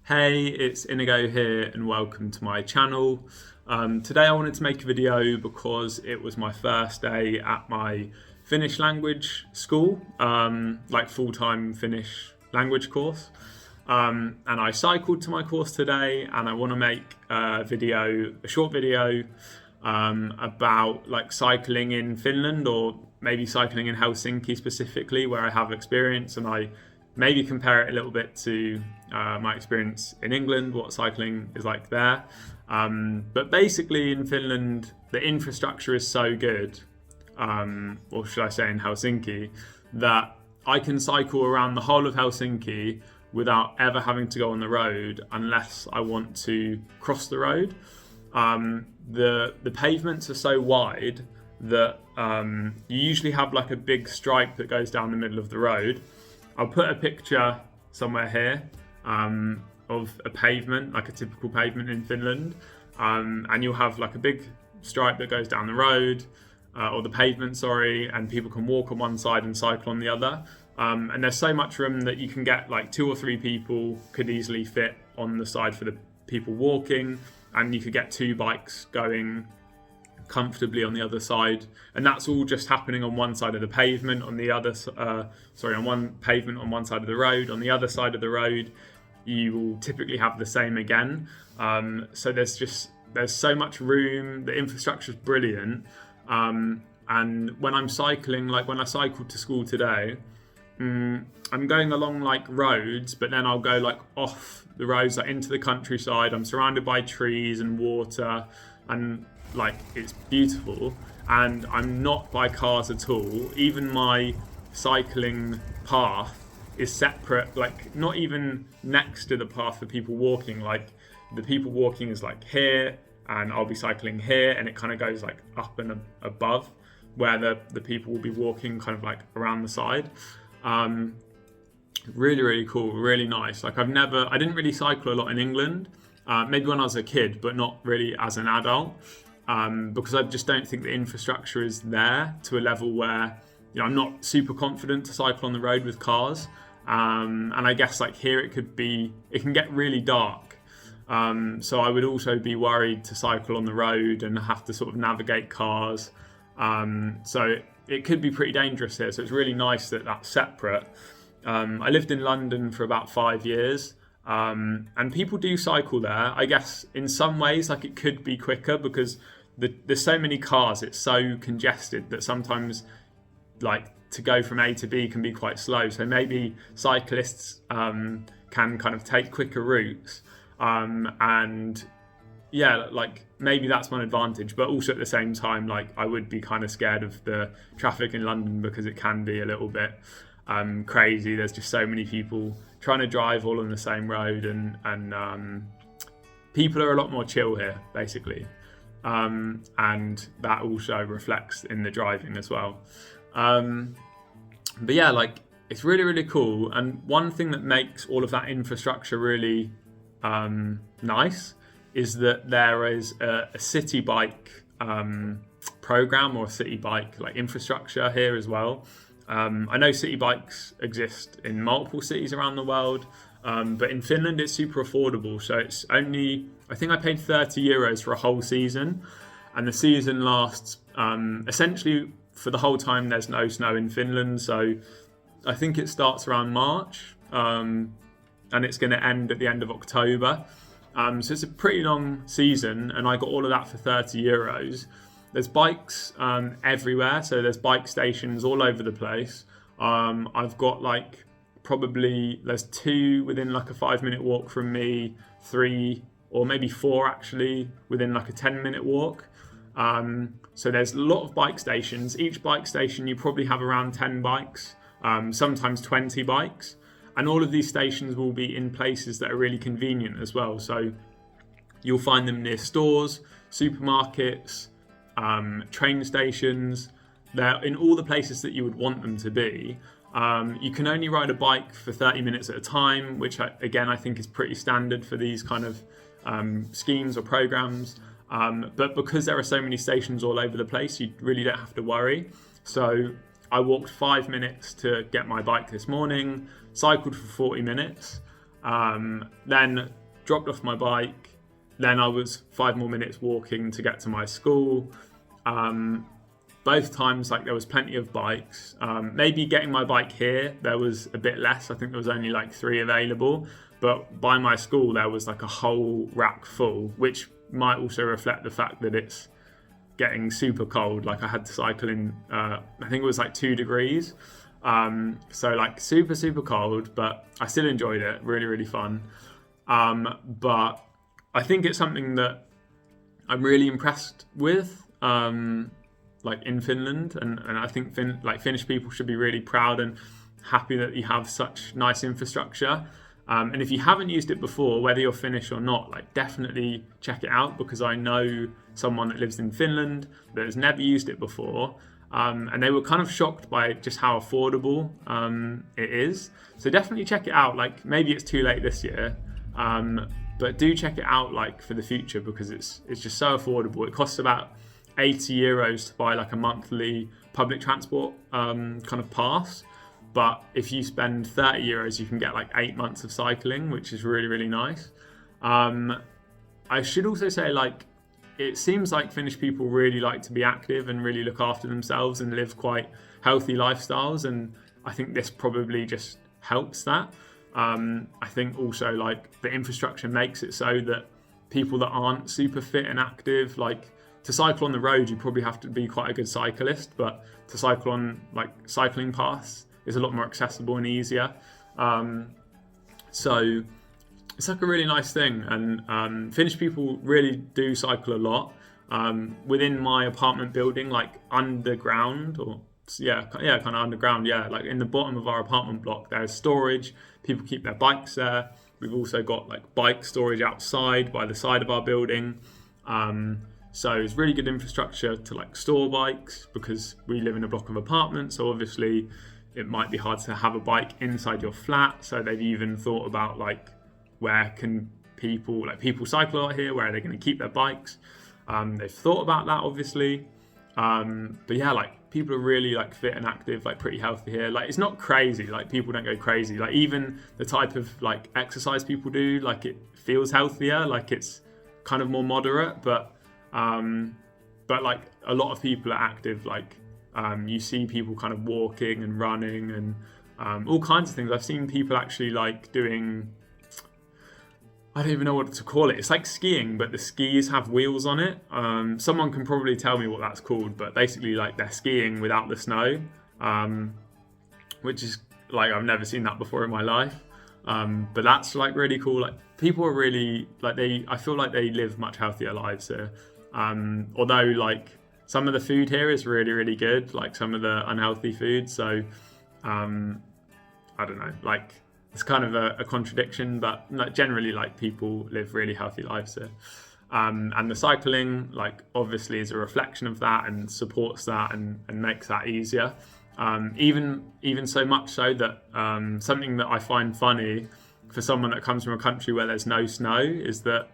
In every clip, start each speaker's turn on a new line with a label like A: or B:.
A: Hey, it's Inigo here and welcome to my channel. Today I wanted to make a video because it was my first day at my Finnish language school, like full-time Finnish language course. And I cycled to my course today and I want to make a short video about like cycling in Finland or maybe cycling in Helsinki specifically where I have experience, and I maybe compare it a little bit to my experience in England, what cycling is like there. But basically in Finland, the infrastructure is so good, or should I say in Helsinki, that I can cycle around the whole of Helsinki without ever having to go on the road unless I want to cross the road. The pavements are so wide that you usually have like a big stripe that goes down the middle of the road. I'll put a picture somewhere here of a pavement, like a typical pavement in Finland, and you'll have like a big stripe that goes down the road, or the pavement, sorry, and people can walk on one side and cycle on the other. And there's so much room that you can get like 2 or 3 people could easily fit on the side for the people walking, and you could get 2 bikes going comfortably on the other side, and that's all just happening on one side of the pavement. On the other on one pavement on one side of the road. On the other side of the road you will typically have the same again. So there's so much room, the infrastructure is brilliant. And when I'm cycling, like when I cycled to school today, I'm going along like roads, but then I'll go like off the roads, like into the countryside. I'm surrounded by trees and water, and like it's beautiful, and I'm not by cars at all. Even my cycling path is separate, like not even next to the path for people walking. Like the people walking is like here, and I'll be cycling here, and it kind of goes like up and above where the people will be walking kind of like around the side. Really cool, really nice. Like I didn't really cycle a lot in England, maybe when I was a kid, but not really as an adult. Because I just don't think the infrastructure is there to a level where, you know, I'm not super confident to cycle on the road with cars. And I guess like here it can get really dark. So I would also be worried to cycle on the road and have to sort of navigate cars. So it could be pretty dangerous here. So it's really nice that that's separate. I lived in London for about 5 years. And people do cycle there. I guess in some ways, like it could be quicker because there's so many cars, it's so congested that sometimes like to go from A to B can be quite slow. So maybe cyclists can kind of take quicker routes. And yeah, like maybe that's one advantage, but also at the same time, like I would be kind of scared of the traffic in London because it can be a little bit crazy. There's just so many people trying to drive all on the same road, and people are a lot more chill here, basically. And that also reflects in the driving as well. But yeah, like it's really cool. And one thing that makes all of that infrastructure really nice is that there is a city bike program, or a city bike like infrastructure here as well. I know city bikes exist in multiple cities around the world, but in Finland it's super affordable. So it's only, I think I paid €30 for a whole season, and the season lasts essentially for the whole time there's no snow in Finland. So I think it starts around March, and it's going to end at the end of October. So it's a pretty long season, and I got all of that for €30. There's bikes everywhere, so there's bike stations all over the place. I've got like there's 2 within like a 5-minute walk from me, 3 or maybe 4 actually within like a 10-minute walk. So there's a lot of bike stations. Each bike station you probably have around 10 bikes, sometimes 20 bikes. And all of these stations will be in places that are really convenient as well. So you'll find them near stores, supermarkets, train stations. They're in all the places that you would want them to be. You can only ride a bike for 30 minutes at a time, which again I think is pretty standard for these kind of schemes or programs. But because there are so many stations all over the place, you really don't have to worry. So I walked 5 minutes to get my bike this morning, cycled for 40 minutes, Then dropped off my bike. Then I was 5 more minutes walking to get to my school. Both times, like, there was plenty of bikes. Maybe getting my bike here, there was a bit less. I think there was only like 3 available. But by my school, there was like a whole rack full, which might also reflect the fact that it's getting super cold. Like, I had to cycle in, I think it was like 2 degrees. So like super cold, but I still enjoyed it. Really, really fun. But I think it's something that I'm really impressed with, like in Finland, and I think Finnish people should be really proud and happy that you have such nice infrastructure. And if you haven't used it before, whether you're Finnish or not, like, definitely check it out, because I know someone that lives in Finland that has never used it before. And they were kind of shocked by just how affordable it is. So definitely check it out. Like, maybe it's too late this year, but do check it out, like, for the future, because it's just so affordable. It costs about 80 euros to buy like a monthly public transport kind of pass. But if you spend 30 euros, you can get like 8 months of cycling, which is really, really nice. I should also say, like, it seems like Finnish people really like to be active and really look after themselves and live quite healthy lifestyles. And I think this probably just helps that. I think also, like, the infrastructure makes it so that people that aren't super fit and active, like, to cycle on the road, you probably have to be quite a good cyclist, but to cycle on like cycling paths is a lot more accessible and easier. So it's like a really nice thing. And Finnish people really do cycle a lot. Within my apartment building, like underground, or kind of underground, like in the bottom of our apartment block, there's storage. People keep their bikes there. We've also got like bike storage outside by the side of our building. So it's really good infrastructure to like store bikes, because we live in a block of apartments. So obviously it might be hard to have a bike inside your flat. So they've even thought about like, where can people cycle out here? Where are they going to keep their bikes? They've thought about that, obviously. But yeah, like, people are really like fit and active, like pretty healthy here. Like, it's not crazy. Like, people don't go crazy. Like, even the type of like exercise people do, like, it feels healthier. Like, it's kind of more moderate, but like, a lot of people are active. Like, you see people kind of walking and running and all kinds of things. I've seen people actually like doing, I don't even know what to call it. It's like skiing, but the skis have wheels on it. Someone can probably tell me what that's called, but basically, like, they're skiing without the snow, which is like, I've never seen that before in my life. But that's like really cool. Like, people are really like, I feel like they live much healthier lives here. Although like some of the food here is really, really good, like some of the unhealthy food. So I don't know, like, it's kind of a contradiction, but like, generally, like, people live really healthy lives here. And the cycling, like, obviously is a reflection of that and supports that and makes that easier. Even so much so that something that I find funny for someone that comes from a country where there's no snow is that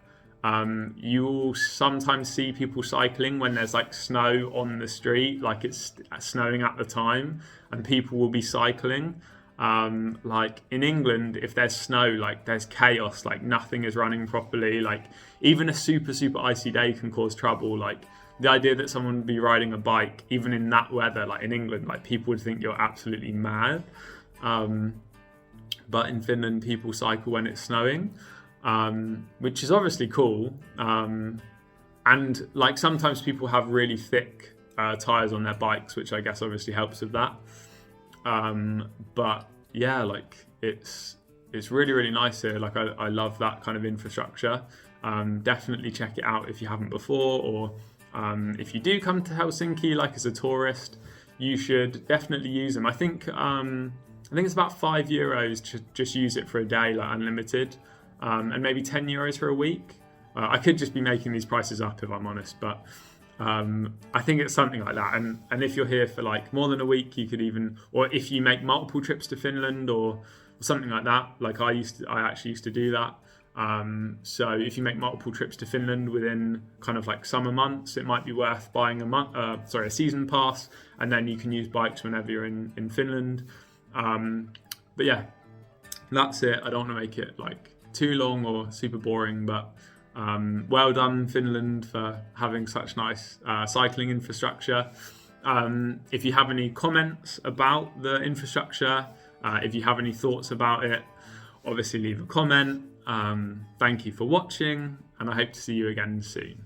A: you will sometimes see people cycling when there's like snow on the street, like it's snowing at the time, and people will be cycling. Like in England, if there's snow, like, there's chaos, like nothing is running properly. Like, even a super icy day can cause trouble. Like, the idea that someone would be riding a bike even in that weather, like in England, like, people would think you're absolutely mad. But in Finland, people cycle when it's snowing, which is obviously cool. And like, sometimes people have really thick tires on their bikes, which I guess obviously helps with that. But yeah, like, it's really, really nice here. Like, I love that kind of infrastructure. Definitely check it out if you haven't before, or if you do come to Helsinki, like, as a tourist, you should definitely use them. I think it's about €5 to just use it for a day, like unlimited, and maybe €10 for a week. I could just be making these prices up if I'm honest, but I think it's something like that. And if you're here for like more than a week, you could even, or if you make multiple trips to Finland or something like that, like I actually used to do that. So if you make multiple trips to Finland within kind of like summer months, it might be worth buying a season pass, and then you can use bikes whenever you're in Finland. But yeah, that's it. I don't want to make it like too long or super boring, but well done, Finland, for having such nice cycling infrastructure. If you have any comments about the infrastructure, if you have any thoughts about it, obviously leave a comment. Thank you for watching, and I hope to see you again soon.